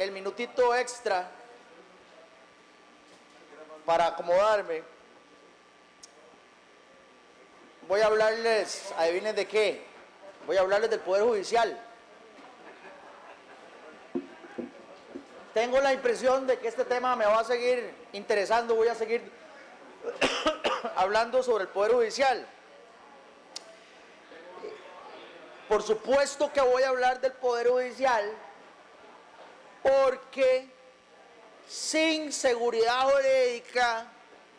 el minutito extra para acomodarme, voy a hablarles, adivinen de qué, voy a hablarles del Poder Judicial. Tengo la impresión de que este tema me va a seguir interesando, voy a seguir hablando sobre el Poder Judicial. Por supuesto que voy a hablar del Poder Judicial porque sin seguridad jurídica,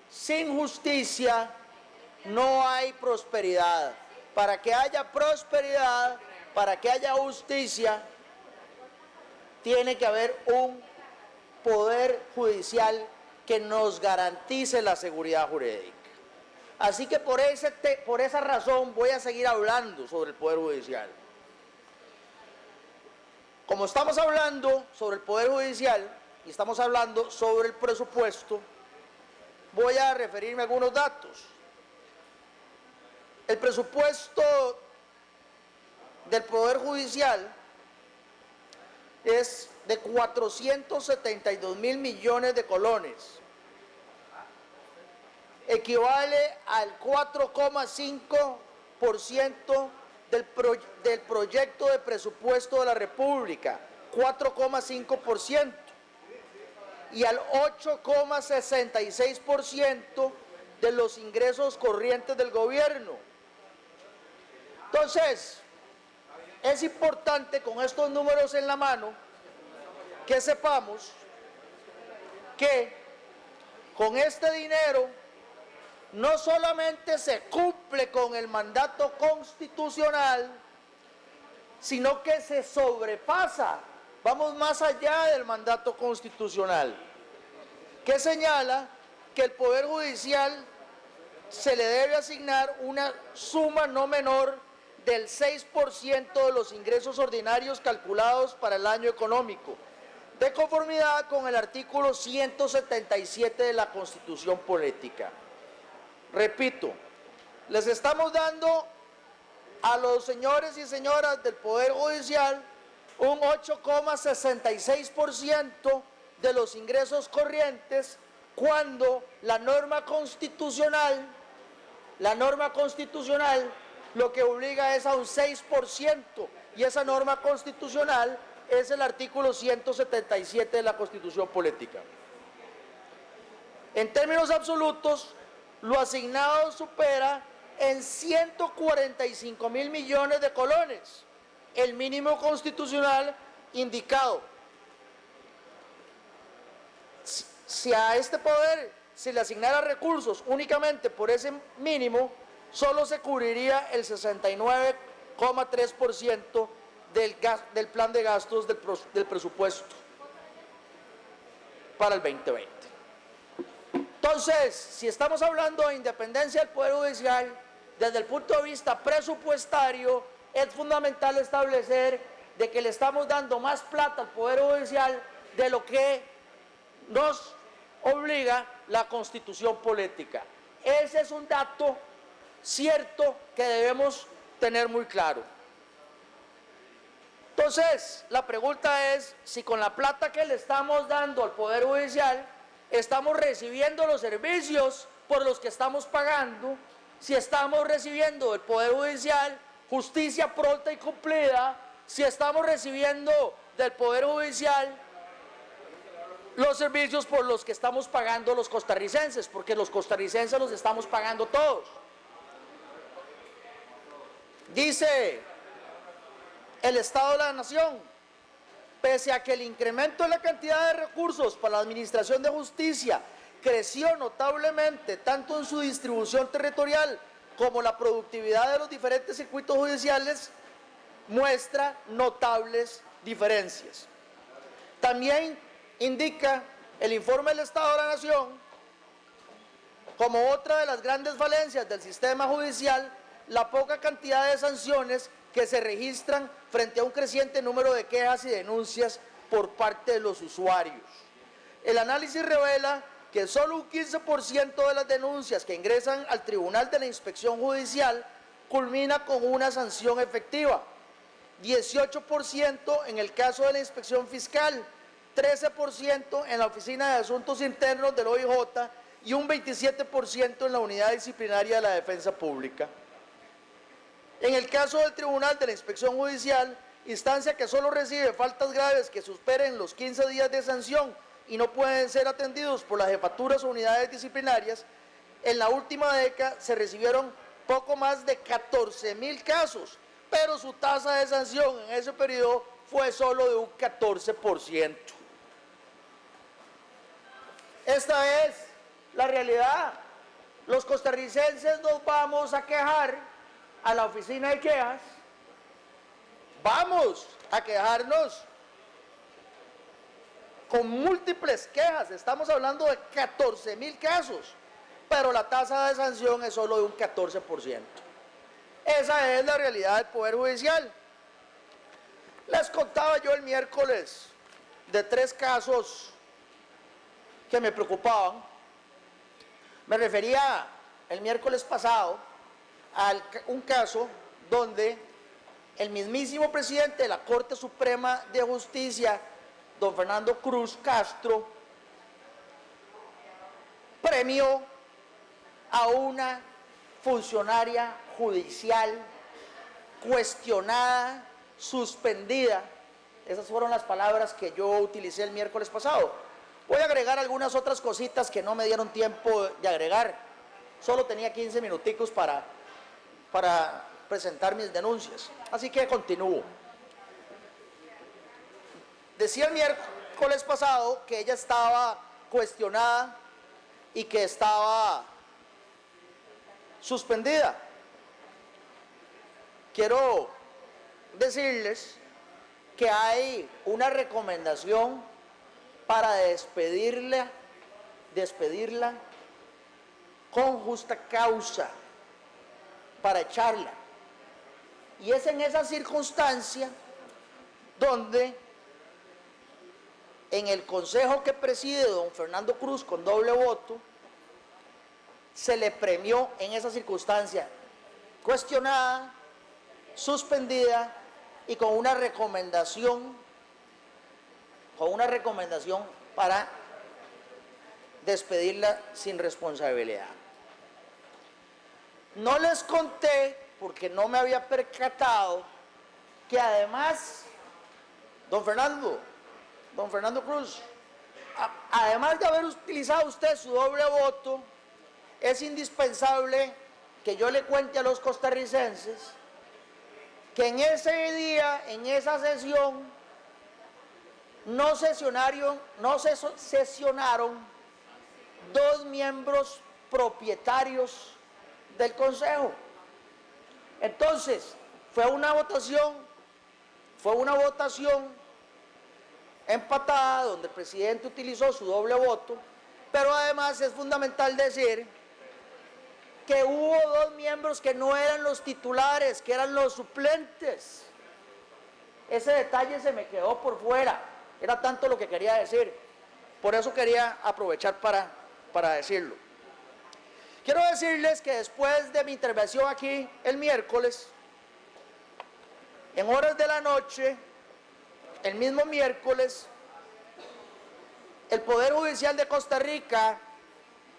sin justicia, no hay prosperidad. Para que haya prosperidad, para que haya justicia, tiene que haber un Poder Judicial que nos garantice la seguridad jurídica. Así que por esa razón voy a seguir hablando sobre el Poder Judicial. Como estamos hablando sobre el Poder Judicial y estamos hablando sobre el presupuesto, voy a referirme a algunos datos. El presupuesto del Poder Judicial es de 472.000 millones de colones. Equivale al 4,5% del proyecto de presupuesto de la República, 4,5%, y al 8,66% de los ingresos corrientes del gobierno. Entonces, es importante con estos números en la mano que sepamos que con este dinero no solamente se cumple con el mandato constitucional, sino que se sobrepasa, vamos más allá del mandato constitucional, que señala que el Poder Judicial se le debe asignar una suma no menor del 6% de los ingresos ordinarios calculados para el año económico, de conformidad con el artículo 177 de la Constitución Política. Repito, les estamos dando a los señores y señoras del Poder Judicial un 8,66% de los ingresos corrientes, cuando la norma constitucional lo que obliga es a un 6%, y esa norma constitucional es el artículo 177 de la Constitución Política. En términos absolutos, lo asignado supera en 145.000 millones de colones, el mínimo constitucional indicado. Si a este poder se le asignara recursos únicamente por ese mínimo, solo se cubriría el 69,3% del plan de gastos del presupuesto para el 2020. Entonces, si estamos hablando de independencia del Poder Judicial, desde el punto de vista presupuestario, es fundamental establecer de que le estamos dando más plata al Poder Judicial de lo que nos obliga la Constitución Política. Ese es un dato cierto que debemos tener muy claro. Entonces, la pregunta es si con la plata que le estamos dando al Poder Judicial estamos recibiendo los servicios por los que estamos pagando, si estamos recibiendo del Poder Judicial justicia pronta y cumplida, si estamos recibiendo del Poder Judicial los servicios por los que estamos pagando los costarricenses, porque los costarricenses los estamos pagando todos. Dice el Estado de la Nación: pese a que el incremento de la cantidad de recursos para la administración de justicia creció notablemente tanto en su distribución territorial como la productividad de los diferentes circuitos judiciales, muestra notables diferencias. También indica el informe del Estado de la Nación, como otra de las grandes falencias del sistema judicial, la poca cantidad de sanciones que se registran frente a un creciente número de quejas y denuncias por parte de los usuarios. El análisis revela que solo un 15% de las denuncias que ingresan al Tribunal de la Inspección Judicial culmina con una sanción efectiva, 18% en el caso de la Inspección Fiscal, 13% en la Oficina de Asuntos Internos del OIJ y un 27% en la Unidad Disciplinaria de la Defensa Pública. En el caso del Tribunal de la Inspección Judicial, instancia que solo recibe faltas graves que superen los 15 días de sanción y no pueden ser atendidos por las jefaturas o unidades disciplinarias, en la última década se recibieron poco más de 14.000 casos, pero su tasa de sanción en ese periodo fue solo de un 14%. Esta es la realidad. Los costarricenses nos vamos a quejar a la oficina de quejas, vamos a quejarnos con múltiples quejas, estamos hablando de 14.000 casos, pero la tasa de sanción es solo de un 14%. Esa es la realidad del Poder Judicial. Les contaba yo el miércoles de 3 casos que me preocupaban. Me refería el miércoles pasado a un caso donde el mismísimo presidente de la Corte Suprema de Justicia, don Fernando Cruz Castro, premió a una funcionaria judicial cuestionada, suspendida. Esas fueron las palabras que yo utilicé el miércoles pasado. Voy a agregar algunas otras cositas que no me dieron tiempo de agregar. Solo tenía 15 minuticos para presentar mis denuncias. Así que continúo. Decía el miércoles pasado que ella estaba cuestionada y que estaba suspendida. Quiero decirles que hay una recomendación para despedirla con justa causa, para echarla. Y es en esa circunstancia donde en el consejo que preside don Fernando Cruz con doble voto, se le premió en esa circunstancia cuestionada, suspendida y con una recomendación para despedirla sin responsabilidad. No les conté, porque no me había percatado, que además, don Fernando Cruz, además de haber utilizado usted su doble voto, es indispensable que yo le cuente a los costarricenses que en ese día, en esa sesión, no sesionaron 2 miembros propietarios del Consejo. Entonces, fue una votación empatada, donde el presidente utilizó su doble voto, pero además es fundamental decir que hubo 2 miembros que no eran los titulares, que eran los suplentes. Ese detalle se me quedó por fuera, era tanto lo que quería decir, por eso quería aprovechar para decirlo. Quiero decirles que después de mi intervención aquí el miércoles, en horas de la noche, el mismo miércoles, el Poder Judicial de Costa Rica,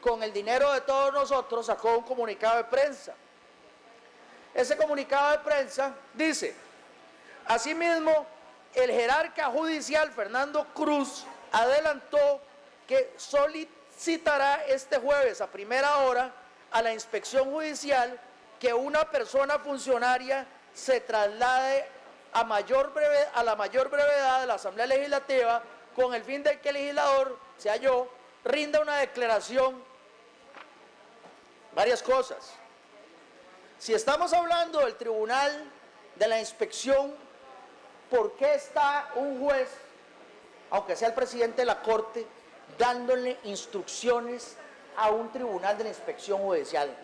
con el dinero de todos nosotros, sacó un comunicado de prensa. Ese comunicado de prensa dice: asimismo, el jerarca judicial Fernando Cruz adelantó que solicitará este jueves a primera hora a la inspección judicial que una persona funcionaria se traslade a la mayor brevedad de la Asamblea Legislativa, con el fin de que el legislador, sea yo, rinda una declaración. Varias cosas. Si estamos hablando del Tribunal de la Inspección, ¿por qué está un juez, aunque sea el presidente de la Corte, dándole instrucciones a un Tribunal de la Inspección Judicial?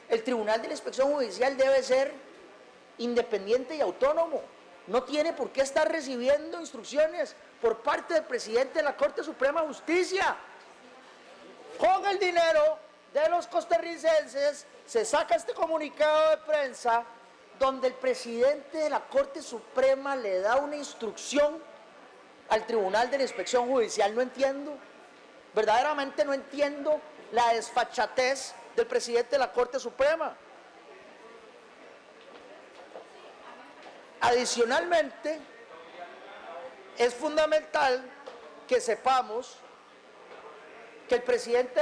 El Tribunal de la Inspección Judicial debe ser independiente y autónomo. No tiene por qué estar recibiendo instrucciones por parte del presidente de la Corte Suprema de Justicia. Con el dinero de los costarricenses se saca este comunicado de prensa donde el presidente de la Corte Suprema le da una instrucción al Tribunal de la Inspección Judicial. No entiendo, verdaderamente no entiendo la desfachatez del presidente de la Corte Suprema. Adicionalmente, es fundamental que sepamos que el presidente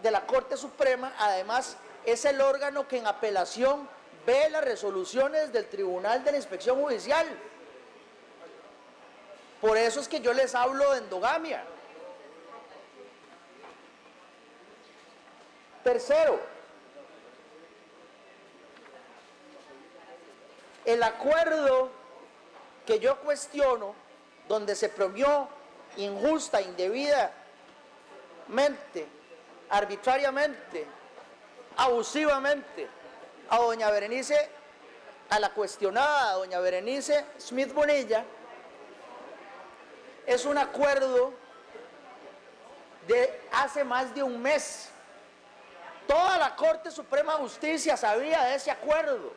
de la Corte Suprema, además, es el órgano que en apelación ve las resoluciones del Tribunal de la Inspección Judicial. Por eso es que yo les hablo de endogamia. Tercero, el acuerdo que yo cuestiono, donde se premió injusta, indebidamente, arbitrariamente, abusivamente a doña Berenice, a la cuestionada doña Berenice Smith Bonilla, es un acuerdo de hace más de un mes. Toda la Corte Suprema de Justicia sabía de ese acuerdo.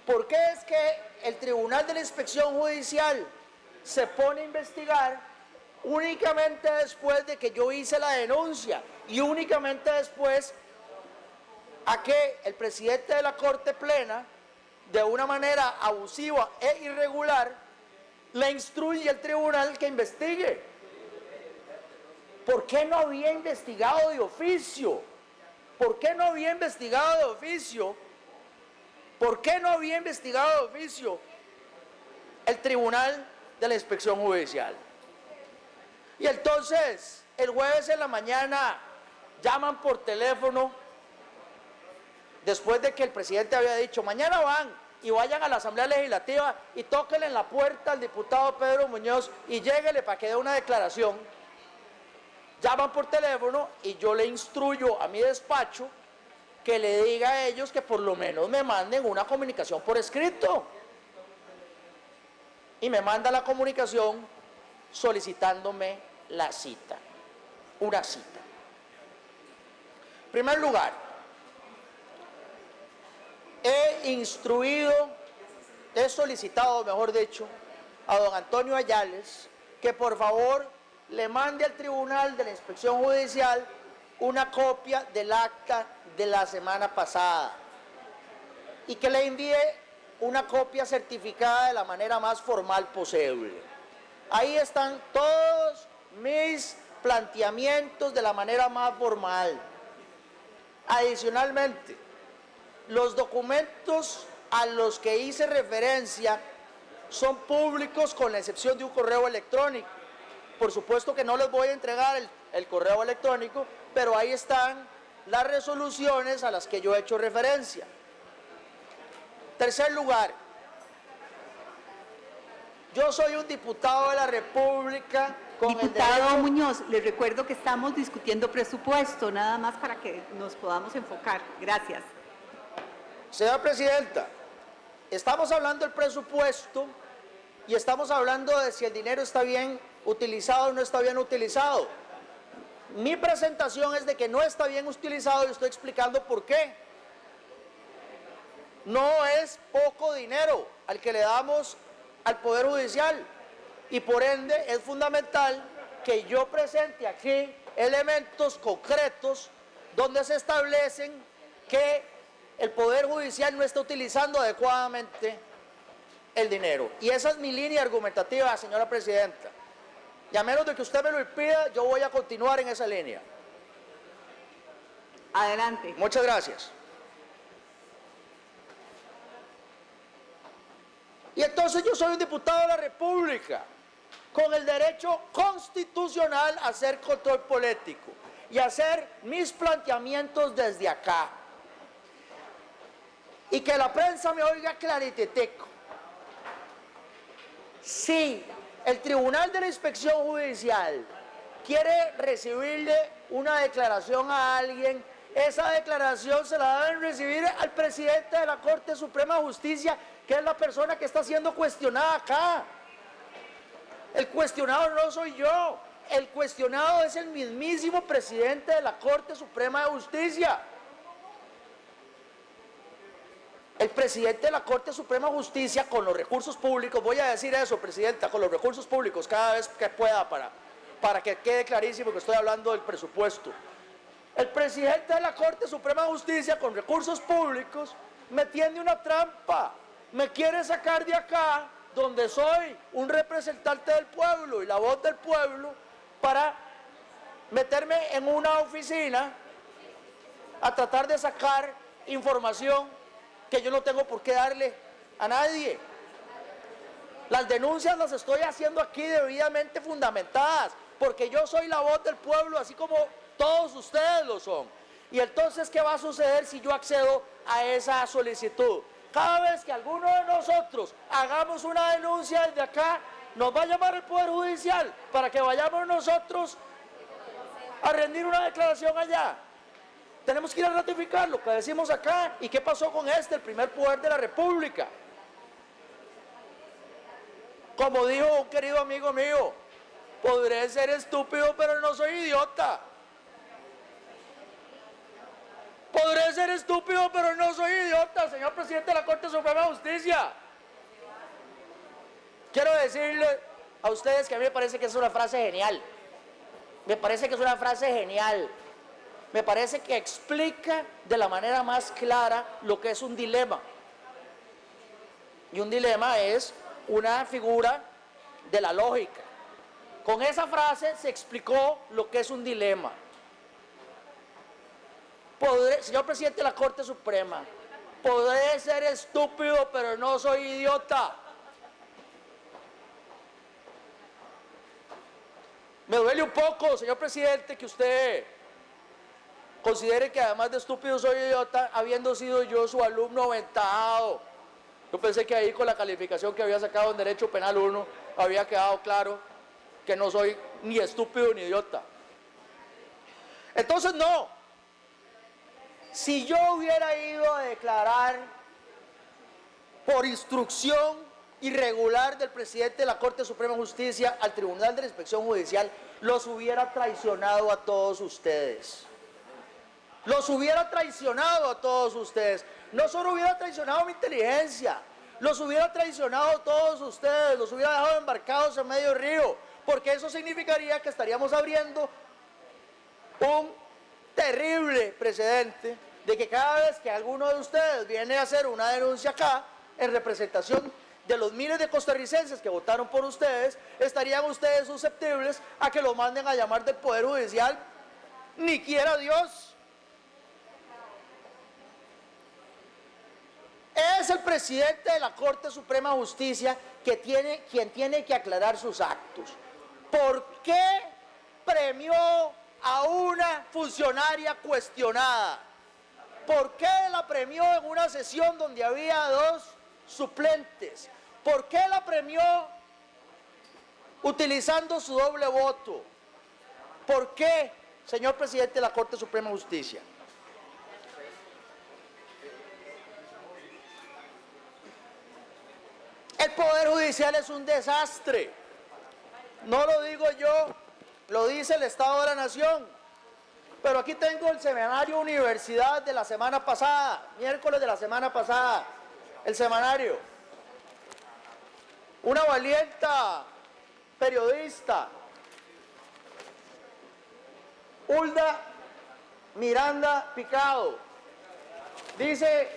¿Por qué es que el Tribunal de la Inspección Judicial se pone a investigar únicamente después de que yo hice la denuncia y únicamente después a que el presidente de la Corte Plena, de una manera abusiva e irregular, le instruye al tribunal que investigue? ¿Por qué no había investigado de oficio? ¿Por qué no había investigado de oficio? ¿Por qué no había investigado de oficio el Tribunal de la Inspección Judicial? Y entonces, el jueves en la mañana, llaman por teléfono, después de que el presidente había dicho, mañana van y vayan a la Asamblea Legislativa y tóquenle en la puerta al diputado Pedro Muñoz y lléguele para que dé una declaración. Llaman por teléfono y yo le instruyo a mi despacho que le diga a ellos que por lo menos me manden una comunicación por escrito. Y me manda la comunicación solicitándome la cita, una cita. En primer lugar, he solicitado, mejor dicho, a don Antonio Ayales que por favor le mande al Tribunal de la Inspección Judicial una copia del acta de la semana pasada y que le envíe una copia certificada de la manera más formal posible. Ahí están todos mis planteamientos de la manera más formal. Adicionalmente, los documentos a los que hice referencia son públicos con la excepción de un correo electrónico. Por supuesto que no les voy a entregar el correo electrónico, pero ahí están las resoluciones a las que yo he hecho referencia. Tercer lugar, yo soy un diputado de la República con Diputado el derecho... Muñoz, les recuerdo que estamos discutiendo presupuesto, nada más para que nos podamos enfocar. Gracias. Señora Presidenta, estamos hablando del presupuesto y estamos hablando de si el dinero está bien utilizado o no está bien utilizado. Mi presentación es de que no está bien utilizado y estoy explicando por qué. No es poco dinero al que le damos al Poder Judicial y por ende es fundamental que yo presente aquí elementos concretos donde se establecen que el Poder Judicial no está utilizando adecuadamente el dinero. Y esa es mi línea argumentativa, señora Presidenta. Y a menos de que usted me lo impida, yo voy a continuar en esa línea. Adelante. Muchas gracias. Y entonces yo soy un diputado de la República con el derecho constitucional a hacer control político y hacer mis planteamientos desde acá. Y que la prensa me oiga clariteteco. Sí. El Tribunal de la Inspección Judicial quiere recibirle una declaración a alguien, esa declaración se la deben recibir al presidente de la Corte Suprema de Justicia, que es la persona que está siendo cuestionada acá. El cuestionado no soy yo, el cuestionado es el mismísimo presidente de la Corte Suprema de Justicia. el presidente de la Corte Suprema de Justicia, con los recursos públicos, voy a decir eso, presidenta, con los recursos públicos cada vez que pueda para que quede clarísimo que estoy hablando del presupuesto. El presidente de la Corte Suprema de Justicia, con recursos públicos, me tiende una trampa, me quiere sacar de acá, donde soy un representante del pueblo y la voz del pueblo, para meterme en una oficina a tratar de sacar información que yo no tengo por qué darle a nadie. Las denuncias las estoy haciendo aquí debidamente fundamentadas, porque yo soy la voz del pueblo, así como todos ustedes lo son. Y entonces, ¿qué va a suceder si yo accedo a esa solicitud? Cada vez que alguno de nosotros hagamos una denuncia desde acá, nos va a llamar el Poder Judicial para que vayamos nosotros a rendir una declaración allá. Tenemos que ir a ratificar lo que decimos acá. ¿Y qué pasó con el primer poder de la República? Como dijo un querido amigo mío, podré ser estúpido, pero no soy idiota. Podré ser estúpido, pero no soy idiota, señor presidente de la Corte Suprema de Justicia. Quiero decirle a ustedes que a mí me parece que es una frase genial. Me parece que es una frase genial. Me parece que explica de la manera más clara lo que es un dilema. Y un dilema es una figura de la lógica. Con esa frase se explicó lo que es un dilema. Señor presidente de la Corte Suprema, podré ser estúpido, pero no soy idiota. Me duele un poco, señor presidente, que usted considere que además de estúpido soy idiota, habiendo sido yo su alumno aventajado. Yo pensé que ahí con la calificación que había sacado en Derecho Penal 1 había quedado claro que no soy ni estúpido ni idiota. Entonces no. Si yo hubiera ido a declarar por instrucción irregular del presidente de la Corte Suprema de Justicia al Tribunal de la Inspección Judicial, los hubiera traicionado a todos ustedes. Los hubiera traicionado a todos ustedes. No solo hubiera traicionado mi inteligencia, los hubiera traicionado a todos ustedes, los hubiera dejado embarcados en medio río, porque eso significaría que estaríamos abriendo un terrible precedente de que cada vez que alguno de ustedes viene a hacer una denuncia acá, en representación de los miles de costarricenses que votaron por ustedes, estarían ustedes susceptibles a que lo manden a llamar del Poder Judicial, ni quiera Dios. Es el presidente de la Corte Suprema de Justicia quien tiene que aclarar sus actos. ¿Por qué premió a una funcionaria cuestionada? ¿Por qué la premió en una sesión donde había 2 suplentes? ¿Por qué la premió utilizando su doble voto? ¿Por qué, señor presidente de la Corte Suprema de Justicia? El Poder Judicial es un desastre. No lo digo yo, lo dice el Estado de la Nación. Pero aquí tengo el semanario Universidad de la semana pasada, miércoles de la semana pasada, el semanario. Una valienta periodista, Hulda Miranda Picado, dice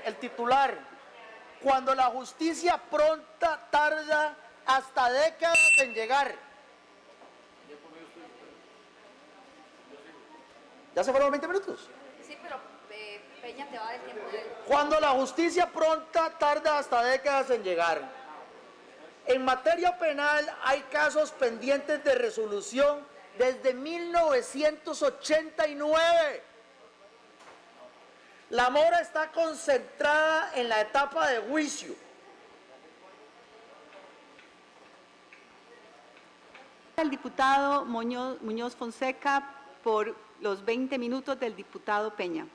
el titular: cuando la justicia pronta tarda hasta décadas en llegar. ¿Ya se fueron los 20 minutos? Sí, pero Peña te va a dar tiempo de... Cuando la justicia pronta tarda hasta décadas en llegar. En materia penal hay casos pendientes de resolución desde 1989. La mora está concentrada en la etapa de juicio. El diputado Muñoz Fonseca por los 20 minutos del diputado Peña.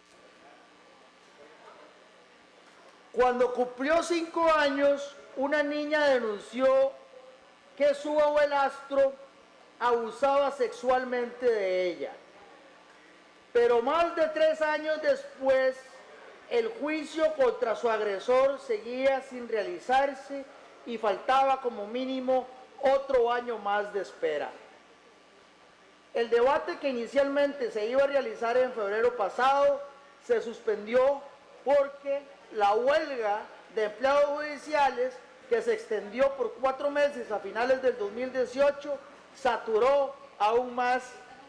Cuando cumplió 5 años, una niña denunció que su abuelastro abusaba sexualmente de ella. Pero más de 3 años después, el juicio contra su agresor seguía sin realizarse y faltaba como mínimo otro año más de espera. El debate que inicialmente se iba a realizar en febrero pasado se suspendió porque la huelga de empleados judiciales, que se extendió por 4 meses a finales del 2018, saturó aún más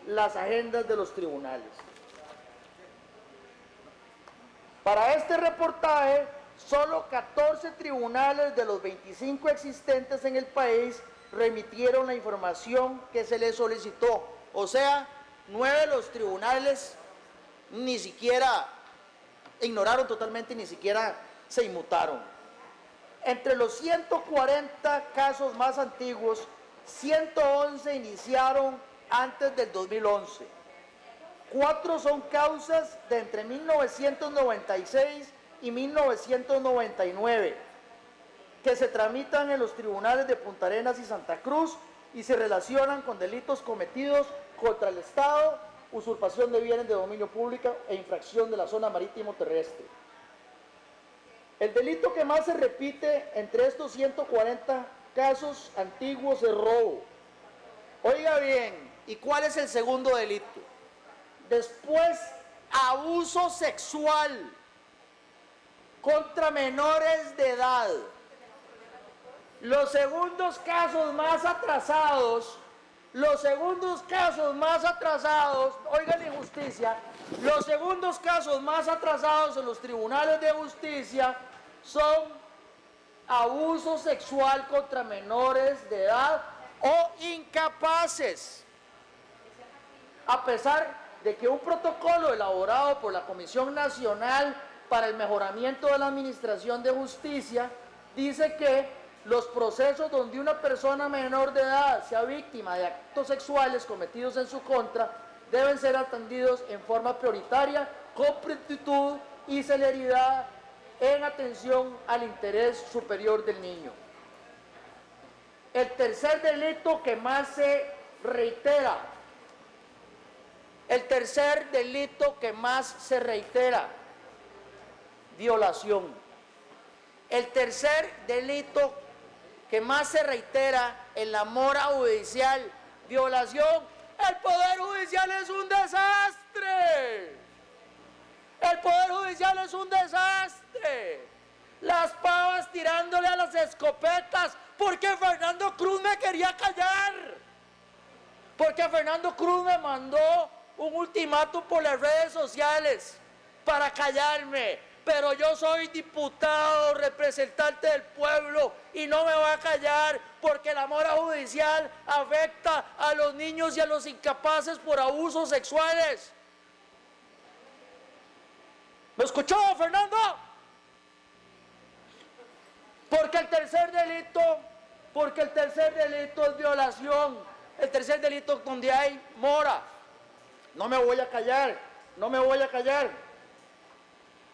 las agendas de los tribunales. Para este reportaje, solo 14 tribunales de los 25 existentes en el país remitieron la información que se les solicitó. O sea, 9 de los tribunales ni siquiera ignoraron totalmente, ni siquiera se inmutaron. Entre los 140 casos más antiguos, 111 iniciaron antes del 2011. 4 son causas de entre 1996 y 1999, que se tramitan en los tribunales de Punta Arenas y Santa Cruz y se relacionan con delitos cometidos contra el Estado, usurpación de bienes de dominio público e infracción de la zona marítimo terrestre. El delito que más se repite entre estos 140 casos antiguos es robo. Oiga bien, ¿y cuál es el segundo delito? Después, abuso sexual contra menores de edad. Los segundos casos más atrasados, oigan la injusticia, los segundos casos más atrasados en los tribunales de justicia son abuso sexual contra menores de edad o incapaces. A pesar de que un protocolo elaborado por la Comisión Nacional para el Mejoramiento de la Administración de Justicia dice que los procesos donde una persona menor de edad sea víctima de actos sexuales cometidos en su contra deben ser atendidos en forma prioritaria, con prontitud y celeridad, en atención al interés superior del niño. El tercer delito que más se reitera, violación. El tercer delito que más se reitera en la mora judicial, violación. El Poder Judicial es un desastre. El Poder Judicial es un desastre. Las pavas tirándole a las escopetas porque Fernando Cruz me quería callar. Porque Fernando Cruz me mandó un ultimátum por las redes sociales para callarme. Pero yo soy diputado, representante del pueblo y no me voy a callar porque la mora judicial afecta a los niños y a los incapaces por abusos sexuales. ¿Me escuchó, Fernando? Porque el tercer delito es violación. El tercer delito donde hay mora. No me voy a callar.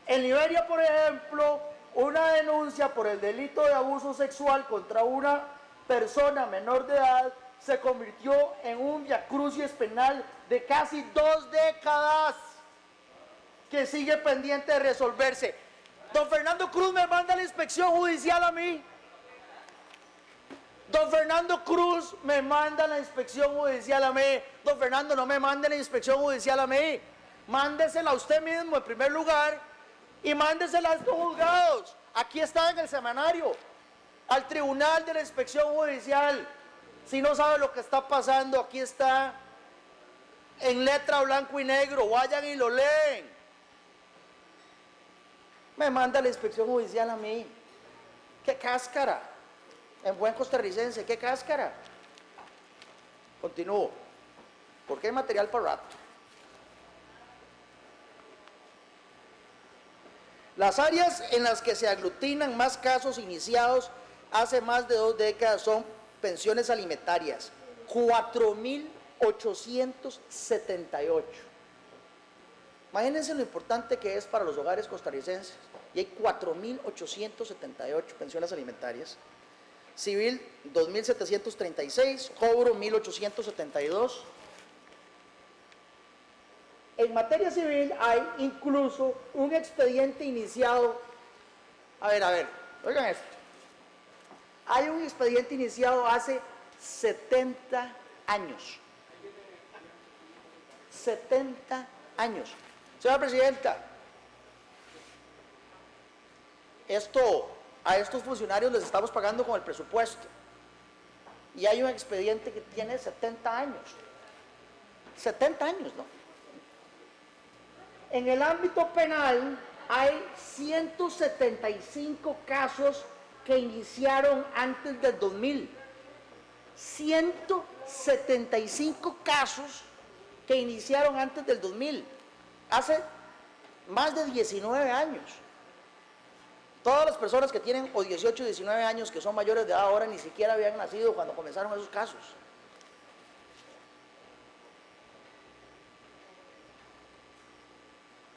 En Liberia, por ejemplo, una denuncia por el delito de abuso sexual contra una persona menor de edad se convirtió en un viacrucis penal de casi 2 décadas que sigue pendiente de resolverse. Don Fernando Cruz me manda a la inspección judicial a mí. Don Fernando Cruz me manda a la inspección judicial a mí. Don Fernando, no me mande a la inspección judicial a mí. Mándesela a usted mismo en primer lugar. Y mándesela a estos juzgados. Aquí está en el semanario. Al Tribunal de la Inspección Judicial. Si no sabe lo que está pasando, aquí está en letra blanco y negro. Vayan y lo leen. Me manda la Inspección Judicial a mí. ¡Qué cáscara! En buen costarricense, ¡qué cáscara! Continúo. Porque hay material para rato. Las áreas en las que se aglutinan más casos iniciados hace más de 2 décadas son pensiones alimentarias, 4.878. Imagínense lo importante que es para los hogares costarricenses. Y hay 4.878 pensiones alimentarias. Civil, 2.736, cobro, 1.872. En materia civil hay incluso un expediente iniciado. A ver, oigan esto. Hay un expediente iniciado hace 70 años. 70 años. Señora Presidenta, a estos funcionarios les estamos pagando con el presupuesto. Y hay un expediente que tiene 70 años. 70 años, ¿no? En el ámbito penal hay 175 casos que iniciaron antes del 2000. 175 casos que iniciaron antes del 2000. Hace más de 19 años. Todas las personas que tienen o 18 o 19 años que son mayores de edad ahora ni siquiera habían nacido cuando comenzaron esos casos.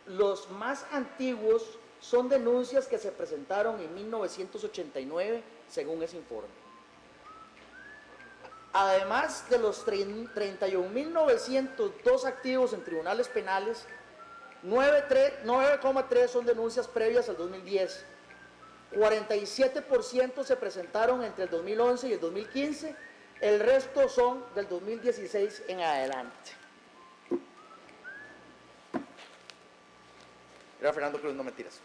Los más antiguos son denuncias que se presentaron en 1989, según ese informe. Además de los 31.902 activos en tribunales penales, 9,3 son denuncias previas al 2010. 47% se presentaron entre el 2011 y el 2015, el resto son del 2016 en adelante. Era Fernando Cruz, no mentiras.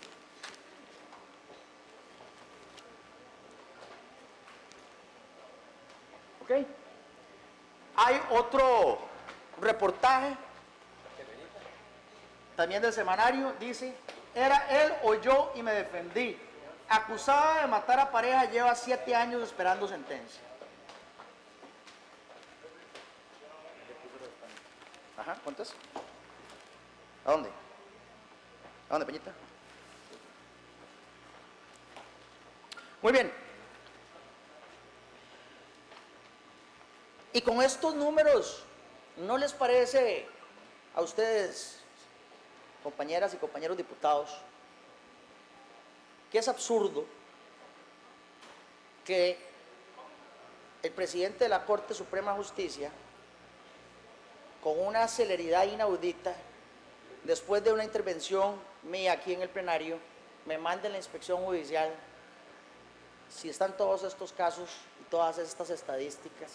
¿Ok? Hay otro reportaje, también del semanario, dice, era él o yo y me defendí. Acusada de matar a pareja, lleva 7 años esperando sentencia. Ajá, ¿cuántas? ¿A dónde? ¿A dónde, Peñita? Muy bien. Y con estos números, ¿no les parece a ustedes, compañeras y compañeros diputados, que es absurdo que el presidente de la Corte Suprema de Justicia, con una celeridad inaudita, después de una intervención mía aquí en el plenario, me mande la inspección judicial si están todos estos casos y todas estas estadísticas,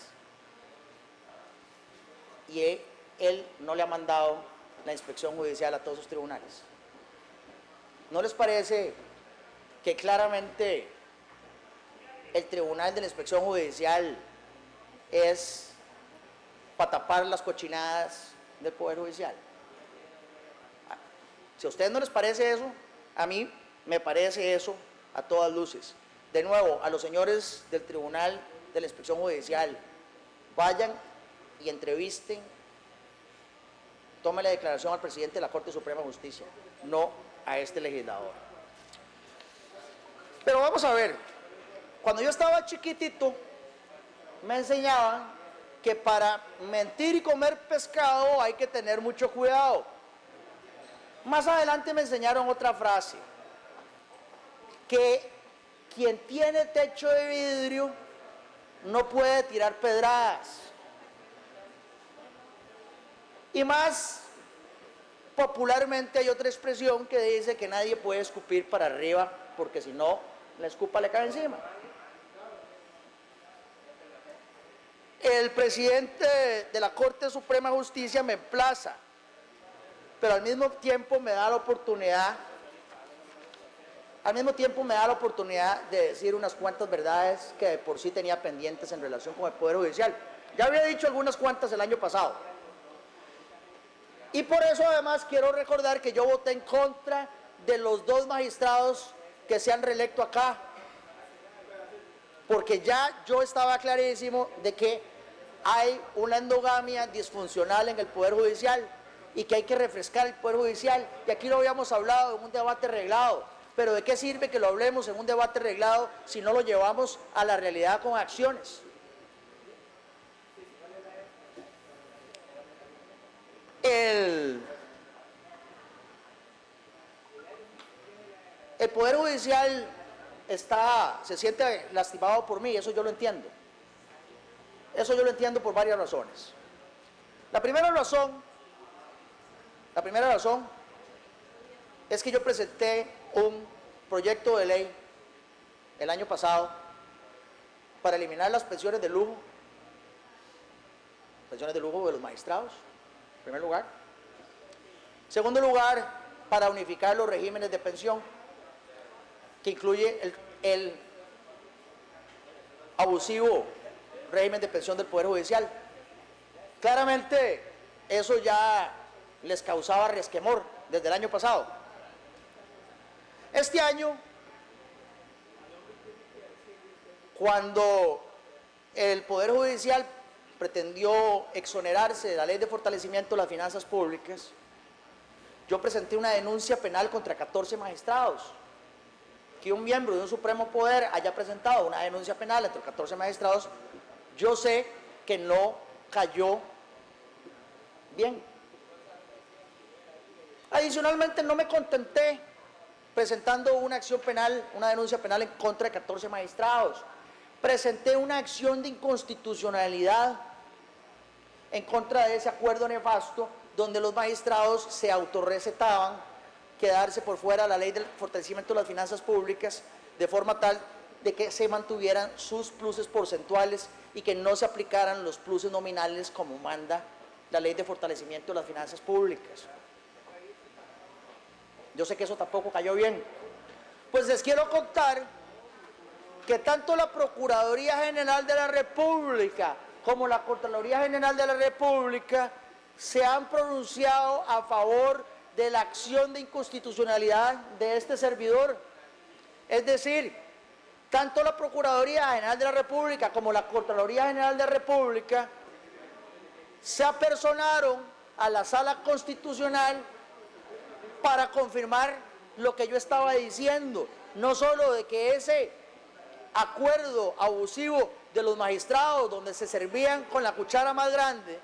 y él no le ha mandado la inspección judicial a todos los tribunales? ¿No les parece que claramente el tribunal de la inspección judicial es para tapar las cochinadas del Poder Judicial? Si a ustedes no les parece eso, a mí me parece eso a todas luces. De nuevo, a los señores del Tribunal de la Inspección Judicial, vayan y entrevisten, tomen la declaración al presidente de la Corte Suprema de Justicia, no a este legislador. Pero vamos a ver, cuando yo estaba chiquitito, me enseñaban que para mentir y comer pescado hay que tener mucho cuidado. Más adelante me enseñaron otra frase, que quien tiene techo de vidrio no puede tirar pedradas. Y más popularmente hay otra expresión que dice que nadie puede escupir para arriba, porque si no, la escupa le cae encima. El presidente de la Corte Suprema de Justicia me emplaza, pero al mismo tiempo me da la oportunidad, de decir unas cuantas verdades que de por sí tenía pendientes en relación con el Poder Judicial. Ya había dicho algunas cuantas el año pasado. Y por eso además quiero recordar que yo voté en contra de los 2 magistrados que se han reelecto acá, porque ya yo estaba clarísimo de que hay una endogamia disfuncional en el Poder Judicial y que hay que refrescar el Poder Judicial, y aquí lo habíamos hablado en un debate reglado, pero ¿de qué sirve que lo hablemos en un debate reglado si no lo llevamos a la realidad con acciones? El Poder Judicial se siente lastimado por mí, eso yo lo entiendo. Eso yo lo entiendo por varias razones. La primera razón La primera razón es que yo presenté un proyecto de ley el año pasado para eliminar las pensiones de lujo de los magistrados, en primer lugar. En segundo lugar, para unificar los regímenes de pensión, que incluye el abusivo régimen de pensión del Poder Judicial. Claramente, eso ya les causaba resquemor desde el año pasado. Este año, cuando el Poder Judicial pretendió exonerarse de la Ley de Fortalecimiento de las Finanzas Públicas, yo presenté una denuncia penal contra 14 magistrados. Que un miembro de un supremo poder haya presentado una denuncia penal entre 14 magistrados, yo sé que no cayó bien. Adicionalmente, no me contenté presentando una acción penal, una denuncia penal en contra de 14 magistrados. Presenté una acción de inconstitucionalidad en contra de ese acuerdo nefasto donde los magistrados se autorrecetaban quedarse por fuera de la Ley del Fortalecimiento de las Finanzas Públicas, de forma tal de que se mantuvieran sus pluses porcentuales y que no se aplicaran los pluses nominales como manda la Ley de Fortalecimiento de las Finanzas Públicas. Yo sé que eso tampoco cayó bien. Pues les quiero contar que tanto la Procuraduría General de la República como la Contraloría General de la República se han pronunciado a favor de la acción de inconstitucionalidad de este servidor. Es decir, tanto la Procuraduría General de la República como la Contraloría General de la República se apersonaron a la Sala Constitucional para confirmar lo que yo estaba diciendo, no solo de que ese acuerdo abusivo de los magistrados donde se servían con la cuchara más grande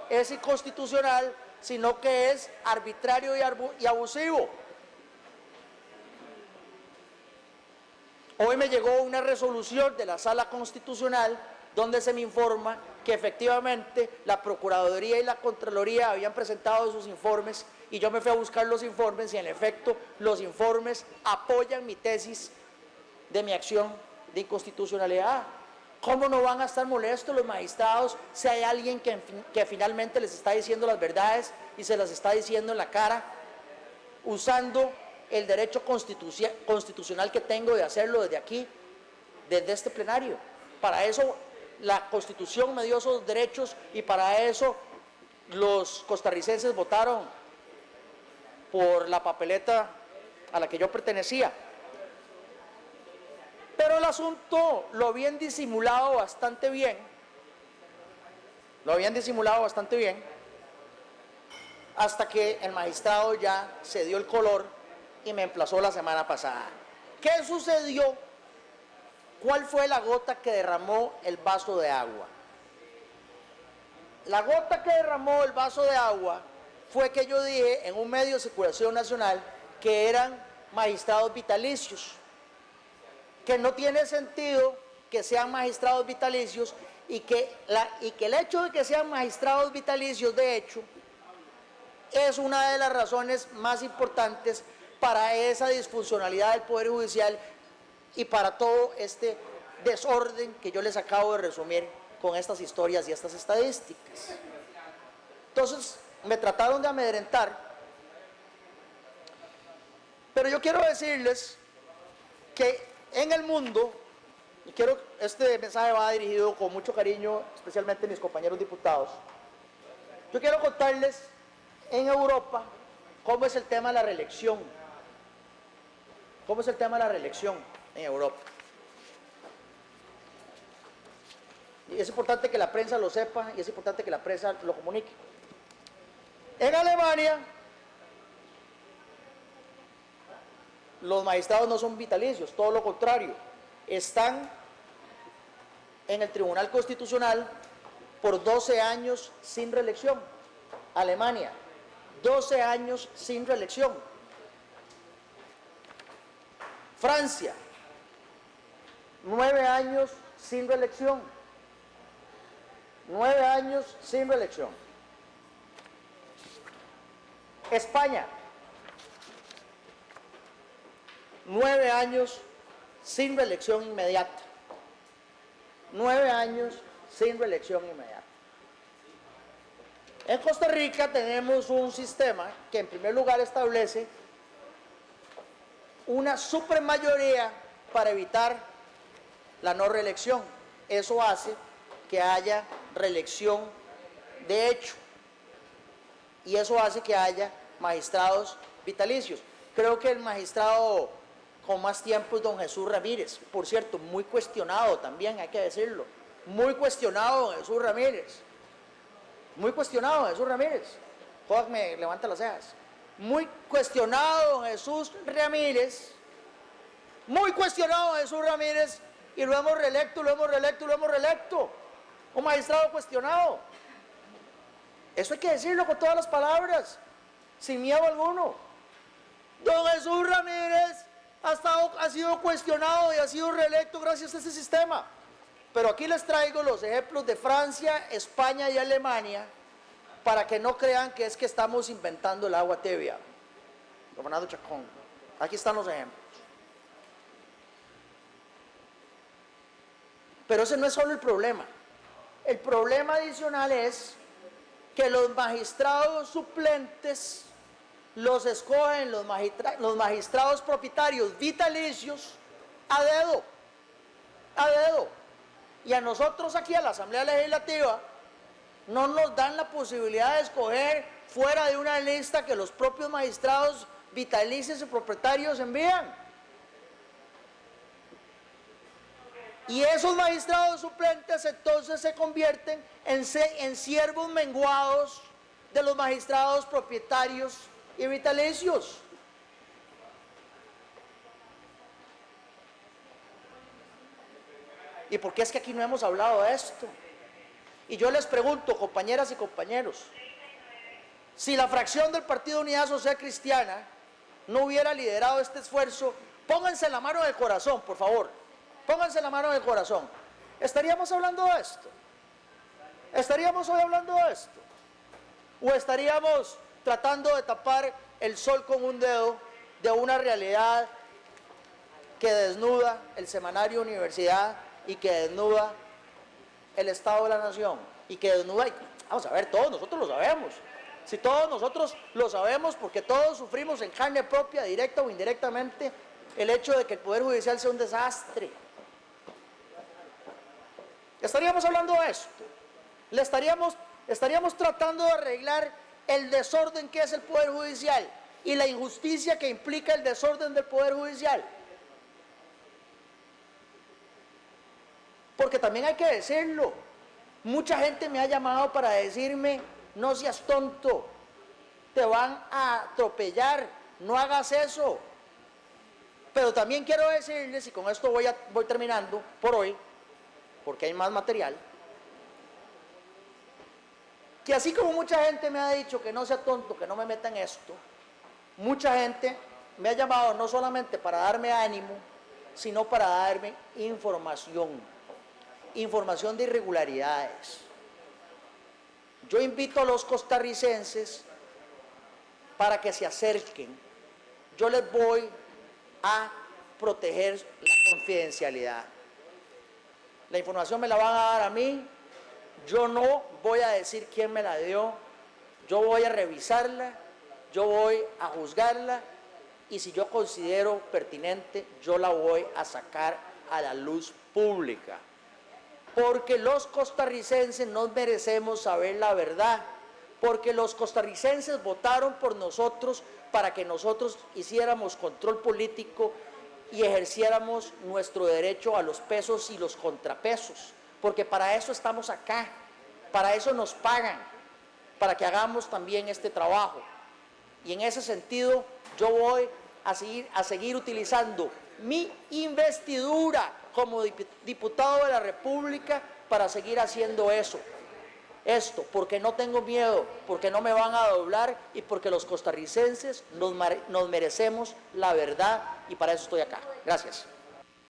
es inconstitucional, sino que es arbitrario y abusivo. Hoy me llegó una resolución de la Sala Constitucional donde se me informa que efectivamente la Procuraduría y la Contraloría habían presentado sus informes y yo me fui a buscar los informes y en efecto los informes apoyan mi tesis de mi acción de inconstitucionalidad. ¿Cómo no van a estar molestos los magistrados si hay alguien que finalmente les está diciendo las verdades y se las está diciendo en la cara, usando el derecho constitucional que tengo de hacerlo desde aquí, desde este plenario? Para eso la Constitución me dio esos derechos y para eso los costarricenses votaron por la papeleta a la que yo pertenecía. Pero el asunto lo habían disimulado bastante bien, hasta que el magistrado ya se dio el color y me emplazó la semana pasada. ¿Qué sucedió? ¿Cuál fue la gota que derramó el vaso de agua? La gota que derramó el vaso de agua fue que yo dije en un medio de circulación nacional que eran magistrados vitalicios, que no tiene sentido que sean magistrados vitalicios y que el hecho de que sean magistrados vitalicios, de hecho, es una de las razones más importantes para esa disfuncionalidad del Poder Judicial y para todo este desorden que yo les acabo de resumir con estas historias y estas estadísticas. Entonces, me trataron de amedrentar, pero yo quiero decirles que en el mundo, y este mensaje va dirigido con mucho cariño, especialmente a mis compañeros diputados, yo quiero contarles en Europa cómo es el tema de la reelección. ¿Cómo es el tema de la reelección en Europa? Y es importante que la prensa lo sepa y es importante que la prensa lo comunique. En Alemania, los magistrados no son vitalicios, todo lo contrario, están en el Tribunal Constitucional por 12 años sin reelección. Alemania, 12 años sin reelección. Francia, 9 años sin reelección. 9 años sin reelección. España, 9 años sin reelección inmediata. 9 años sin reelección inmediata. En Costa Rica tenemos un sistema que en primer lugar establece una supermayoría para evitar la no reelección. Eso hace que haya reelección de hecho y eso hace que haya magistrados vitalicios. Creo que el magistrado con más tiempo es don Jesús Ramírez, por cierto, muy cuestionado también, hay que decirlo, muy cuestionado don Jesús Ramírez, muy cuestionado don Jesús Ramírez, Joder, me levanta las cejas, muy cuestionado don Jesús Ramírez, muy cuestionado don Jesús Ramírez, y lo hemos reelecto, un magistrado cuestionado. Eso hay que decirlo con todas las palabras, sin miedo alguno. Don Jesús Ramírez ha sido cuestionado y ha sido reelecto gracias a este sistema. Pero aquí les traigo los ejemplos de Francia, España y Alemania para que no crean que es que estamos inventando el agua tibia. Don Fernando Chacón, aquí están los ejemplos. Pero ese no es solo el problema. El problema adicional es que los magistrados suplentes los escogen los magistrados propietarios vitalicios a dedo. Y a nosotros aquí, a la Asamblea Legislativa, no nos dan la posibilidad de escoger fuera de una lista que los propios magistrados vitalicios y propietarios envían. Y esos magistrados suplentes entonces se convierten en siervos menguados de los magistrados propietarios y vitalicios. ¿Y por qué es que aquí no hemos hablado de esto? Y yo les pregunto, compañeras y compañeros, si la fracción del Partido Unidad Social Cristiana no hubiera liderado este esfuerzo, pónganse la mano en el corazón, por favor, pónganse la mano en el corazón. ¿Estaríamos hablando de esto? ¿Estaríamos hoy hablando de esto? ¿O estaríamos tratando de tapar el sol con un dedo de una realidad que desnuda el semanario Universidad y que desnuda el Estado de la Nación y que desnuda, vamos a ver, todos nosotros lo sabemos, si todos nosotros lo sabemos porque todos sufrimos en carne propia, directa o indirectamente, el hecho de que el Poder Judicial sea un desastre? Estaríamos hablando de esto, estaríamos tratando de arreglar el desorden que es el Poder Judicial y la injusticia que implica el desorden del Poder Judicial. Porque también hay que decirlo, mucha gente me ha llamado para decirme, no seas tonto, te van a atropellar, no hagas eso. Pero también quiero decirles, y con esto voy terminando por hoy, porque hay más material, que así como mucha gente me ha dicho que no sea tonto, que no me meta en esto, mucha gente me ha llamado no solamente para darme ánimo, sino para darme información de irregularidades. Yo invito a los costarricenses para que se acerquen. Yo les voy a proteger la confidencialidad. La información me la van a dar a mí. Yo no voy a decir quién me la dio. Yo voy a revisarla. Yo voy a juzgarla. Y si yo considero pertinente, yo la voy a sacar a la luz pública. Porque los costarricenses nos merecemos saber la verdad, porque los costarricenses votaron por nosotros para que nosotros hiciéramos control político y ejerciéramos nuestro derecho a los pesos y los contrapesos, porque para eso estamos acá, para eso nos pagan, para que hagamos también este trabajo. Y en ese sentido yo voy a seguir utilizando mi investidura como diputado de la República para seguir haciendo esto, porque no tengo miedo, porque no me van a doblar y porque los costarricenses nos merecemos la verdad y para eso estoy acá. Gracias.